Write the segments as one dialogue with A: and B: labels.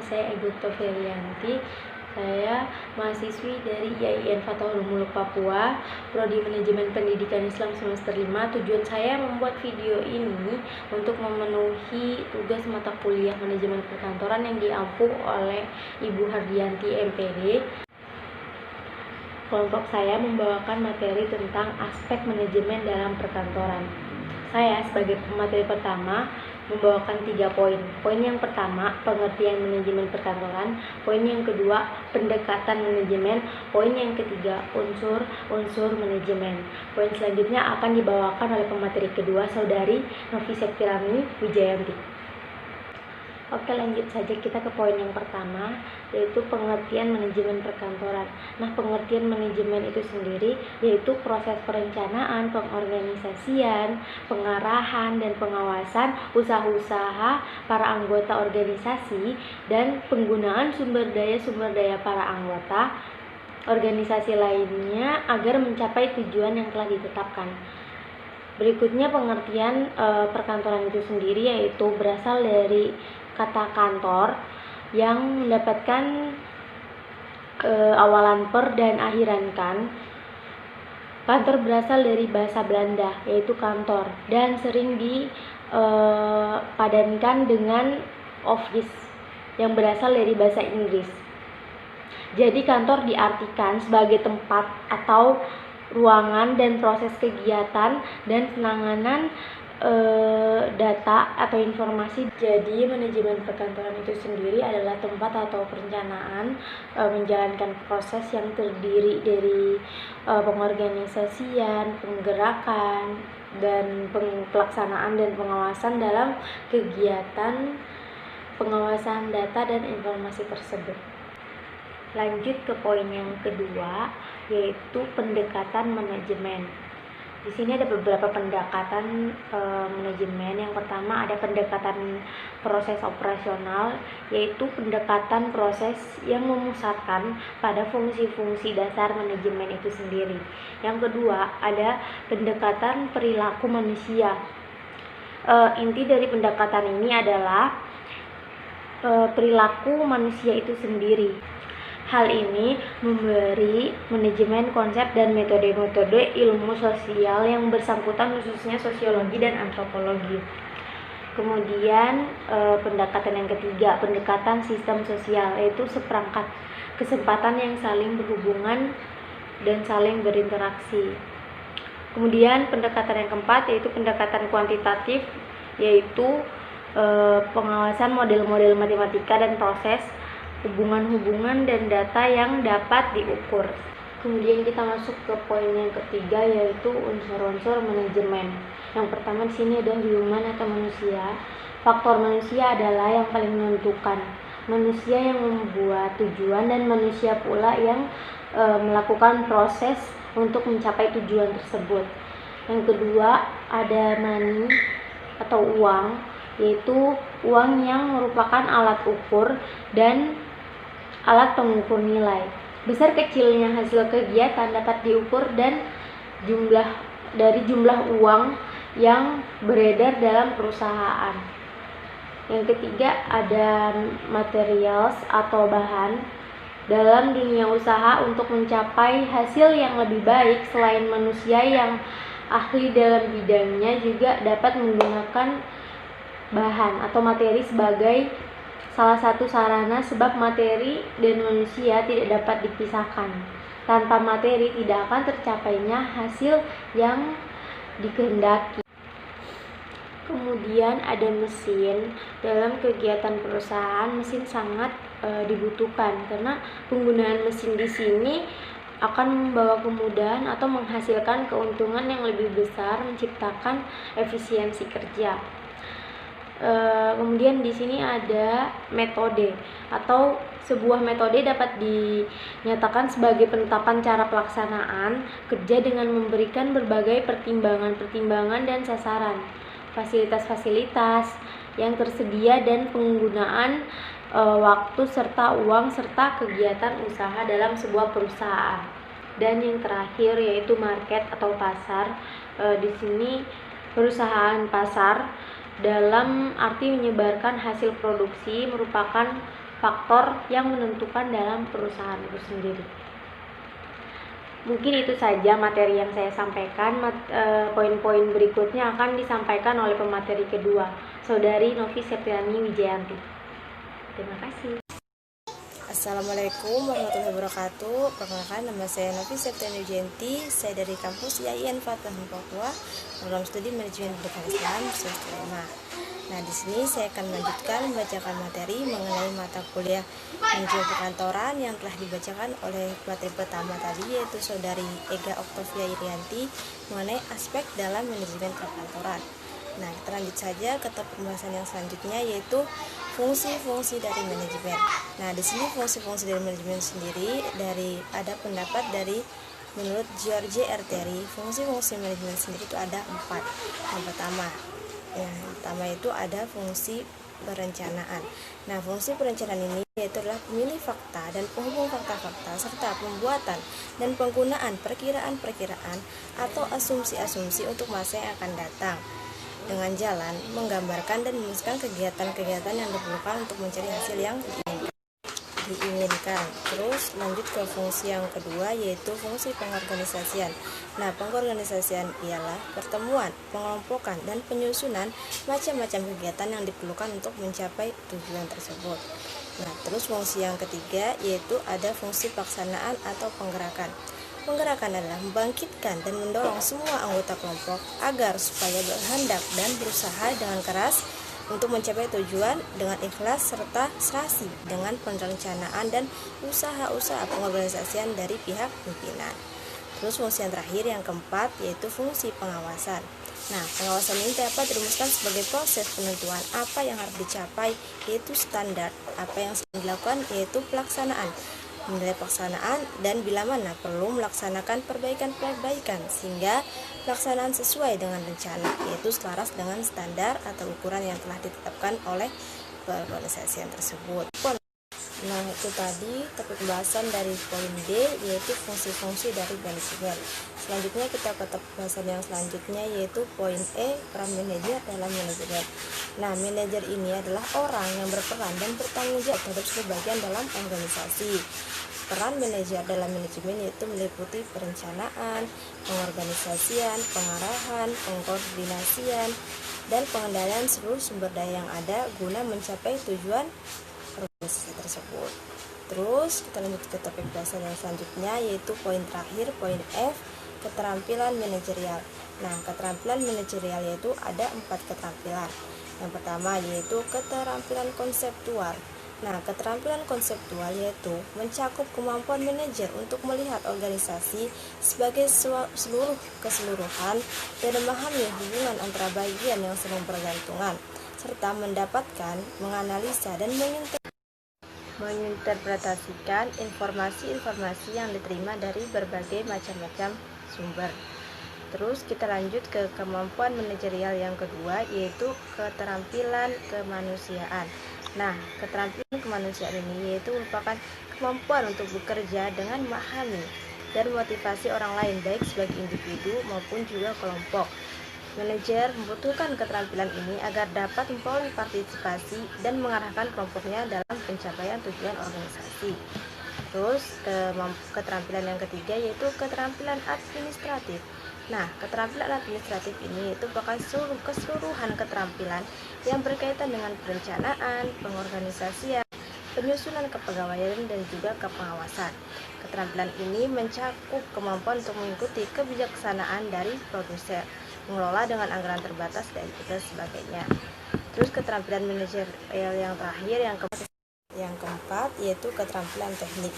A: saya Ibu Toferianti. Saya mahasiswi dari IAIN Fatahul Muluk Papua, Prodi Manajemen Pendidikan Islam semester 5. Tujuan saya membuat video ini untuk memenuhi tugas mata kuliah manajemen perkantoran yang diampu oleh Ibu Hardianti MPD. Kelompok saya membawakan materi tentang aspek manajemen dalam perkantoran. Saya sebagai pemateri pertama membawakan 3 poin. Poin yang pertama, pengertian manajemen perkantoran. Poin yang kedua, pendekatan manajemen. Poin yang ketiga, unsur-unsur manajemen. Poin selanjutnya akan dibawakan oleh pemateri kedua, Saudari Novi Septiramini Wijayanti. Oke, lanjut saja kita ke poin yang pertama, yaitu pengertian manajemen perkantoran. Nah, pengertian manajemen itu sendiri yaitu proses perencanaan, pengorganisasian, pengarahan, dan pengawasan usaha-usaha para anggota organisasi dan penggunaan sumber daya para anggota organisasi lainnya agar mencapai tujuan yang telah ditetapkan. Berikutnya pengertian perkantoran itu sendiri yaitu berasal dari kata kantor yang mendapatkan awalan per dan akhiran kan. Kantor berasal dari bahasa Belanda yaitu kantor dan sering dipadankan dengan office yang berasal dari bahasa Inggris. Jadi kantor diartikan sebagai tempat atau ruangan dan proses kegiatan dan penanganan data atau informasi. Jadi manajemen perkantoran itu sendiri adalah tempat atau perencanaan menjalankan proses yang terdiri dari pengorganisasian, penggerakan, dan pelaksanaan dan pengawasan dalam kegiatan pengawasan data dan informasi tersebut. Lanjut ke poin yang kedua, yaitu pendekatan manajemen. Di sini ada beberapa pendekatan manajemen. Yang pertama ada pendekatan proses operasional, yaitu pendekatan proses yang memusatkan pada fungsi-fungsi dasar manajemen itu sendiri. Yang kedua ada pendekatan perilaku manusia. Inti dari pendekatan ini adalah perilaku manusia itu sendiri. Hal ini memberi manajemen konsep dan metode-metode ilmu sosial yang bersangkutan, khususnya sosiologi dan antropologi. Kemudian pendekatan yang ketiga, pendekatan sistem sosial, yaitu seperangkat kesempatan yang saling berhubungan dan saling berinteraksi. Kemudian pendekatan yang keempat yaitu pendekatan kuantitatif, yaitu pengawasan model-model matematika dan proses hubungan-hubungan dan data yang dapat diukur. Kemudian kita masuk ke poin yang ketiga, yaitu unsur-unsur manajemen. Yang pertama di sini ada human atau manusia. Faktor manusia adalah yang paling menentukan. Manusia yang membuat tujuan dan manusia pula yang melakukan proses untuk mencapai tujuan tersebut. Yang kedua ada money atau uang, yaitu uang yang merupakan alat ukur dan alat pengukur nilai. Besar kecilnya hasil kegiatan dapat diukur dan jumlah uang yang beredar dalam perusahaan. Yang ketiga ada materials atau bahan. Dalam dunia usaha untuk mencapai hasil yang lebih baik, selain manusia yang ahli dalam bidangnya juga dapat menggunakan bahan atau materi sebagai salah satu sarana, sebab materi dan manusia tidak dapat dipisahkan. Tanpa materi tidak akan tercapainya hasil yang dikehendaki. Kemudian ada mesin. Dalam kegiatan perusahaan, mesin sangat dibutuhkan karena penggunaan mesin di sini akan membawa kemudahan atau menghasilkan keuntungan yang lebih besar, menciptakan efisiensi kerja. Kemudian di sini ada metode atau sebuah metode dapat dinyatakan sebagai penetapan cara pelaksanaan kerja dengan memberikan berbagai pertimbangan dan sasaran, fasilitas-fasilitas yang tersedia dan penggunaan waktu serta uang serta kegiatan usaha dalam sebuah perusahaan. Dan yang terakhir yaitu market atau pasar. Di sini perusahaan pasar dalam arti menyebarkan hasil produksi merupakan faktor yang menentukan dalam perusahaan itu sendiri. Mungkin itu saja materi yang saya sampaikan. Poin-poin berikutnya akan disampaikan oleh pemateri kedua, Saudari Novi Septiani Wijayanti. Terima kasih.
B: Assalamualaikum warahmatullahi wabarakatuh. Perkenalkan, nama saya Novi Septiani Wijayanti. Saya dari kampus IAIN Fatah Papua, program studi manajemen pendidikan Islam semester 5. Nah, di sini saya akan melanjutkan membacakan materi mengenai mata kuliah manajemen perkantoran yang telah dibacakan oleh materi pertama tadi, yaitu Saudari Ega Oktavia Irianti mengenai aspek dalam manajemen perkantoran. Nah, kita lanjut saja ke topik pembahasan yang selanjutnya, yaitu fungsi-fungsi dari manajemen. Nah, di sini fungsi-fungsi dari manajemen sendiri ada pendapat dari menurut George R. Terry, fungsi-fungsi manajemen sendiri itu ada 4. Yang pertama itu ada fungsi perencanaan. Nah, fungsi perencanaan ini yaitu adalah pemilih fakta dan penghubung fakta-fakta serta pembuatan dan penggunaan perkiraan-perkiraan atau asumsi-asumsi untuk masa yang akan datang, dengan jalan menggambarkan dan menuliskan kegiatan-kegiatan yang diperlukan untuk mencari hasil yang diinginkan. Terus lanjut ke fungsi yang kedua, yaitu fungsi pengorganisasian. Nah, pengorganisasian ialah pertemuan, pengelompokan, dan penyusunan macam-macam kegiatan yang diperlukan untuk mencapai tujuan tersebut. Nah, terus fungsi yang ketiga yaitu ada fungsi pelaksanaan atau penggerakan. Penggerakan adalah membangkitkan dan mendorong semua anggota kelompok agar supaya berhendak dan berusaha dengan keras untuk mencapai tujuan dengan ikhlas serta serasi dengan perencanaan dan usaha-usaha pengorganisasian dari pihak pimpinan. Terus fungsi yang terakhir yang keempat yaitu fungsi pengawasan. Nah, pengawasan ini dapat dirumuskan sebagai proses penentuan apa yang harus dicapai, yaitu standar, apa yang sedang dilakukan yaitu pelaksanaan, menilai pelaksanaan, dan bila mana perlu melaksanakan perbaikan-perbaikan sehingga pelaksanaan sesuai dengan rencana, yaitu selaras dengan standar atau ukuran yang telah ditetapkan oleh perorganisasian tersebut. Nah, itu tadi topik pembahasan dari poin D, yaitu fungsi-fungsi dari manajemen. Selanjutnya kita ke topik pembahasan yang selanjutnya, yaitu poin E, peran manajer dalam manajemen. Nah, manajer ini adalah orang yang berperan dan bertanggung jawab terhadap seluruh bagian dalam organisasi. Peran manajer dalam manajemen yaitu meliputi perencanaan, pengorganisasian, pengarahan, pengkoordinasian, dan pengendalian seluruh sumber daya yang ada guna mencapai tujuan organisasi tersebut. Terus kita lanjut ke topik pembahasan yang selanjutnya, yaitu poin terakhir, poin F, keterampilan manajerial. Nah, keterampilan manajerial yaitu ada 4 keterampilan. Yang pertama yaitu keterampilan konseptual. Nah, keterampilan konseptual yaitu mencakup kemampuan manajer untuk melihat organisasi sebagai seluruh keseluruhan dan memahami hubungan antara bagian yang saling bergantungan, serta mendapatkan, menganalisa, dan menginterpretasikan informasi-informasi yang diterima dari berbagai macam-macam sumber. Terus kita lanjut ke kemampuan manajerial yang kedua, yaitu keterampilan kemanusiaan. Nah, keterampilan kemanusiaan ini yaitu merupakan kemampuan untuk bekerja dengan memahami dan motivasi orang lain, baik sebagai individu maupun juga kelompok. Manajer membutuhkan keterampilan ini agar dapat memperoleh partisipasi dan mengarahkan kelompoknya dalam pencapaian tujuan organisasi. Terus keterampilan yang ketiga yaitu keterampilan administratif. Nah, keterampilan administratif ini itu merupakan keseluruhan keterampilan yang berkaitan dengan perencanaan, pengorganisasian, penyusunan kepegawaian, dan juga kepengawasan. Keterampilan ini mencakup kemampuan untuk mengikuti kebijaksanaan dari produser, mengelola dengan anggaran terbatas, dan juga sebagainya. Terus keterampilan manajerial yang terakhir yang keempat yaitu keterampilan teknik.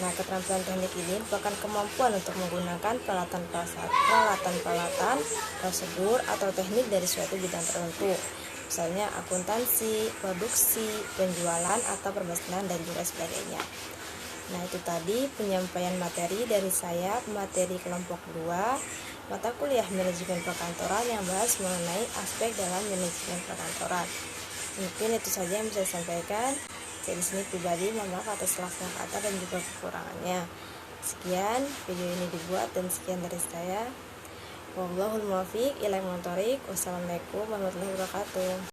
B: Nah, keterampilan teknik ini merupakan kemampuan untuk menggunakan peralatan, prosedur, atau teknik dari suatu bidang tertentu, misalnya akuntansi, produksi, penjualan, atau permesenan, dan juga sebagainya. Nah, itu tadi penyampaian materi dari saya, materi kelompok 2, mata kuliah manajemen perkantoran yang bahas mengenai aspek dalam manajemen perkantoran. Mungkin itu saja yang bisa saya sampaikan. Saya di sini pribadi mohon maaf atas salah kata dan juga kekurangannya. Sekian video ini dibuat dan sekian dari saya. Wallahul muwaffiq ila aqwamit thoriq. Wassalamualaikum warahmatullahi wabarakatuh.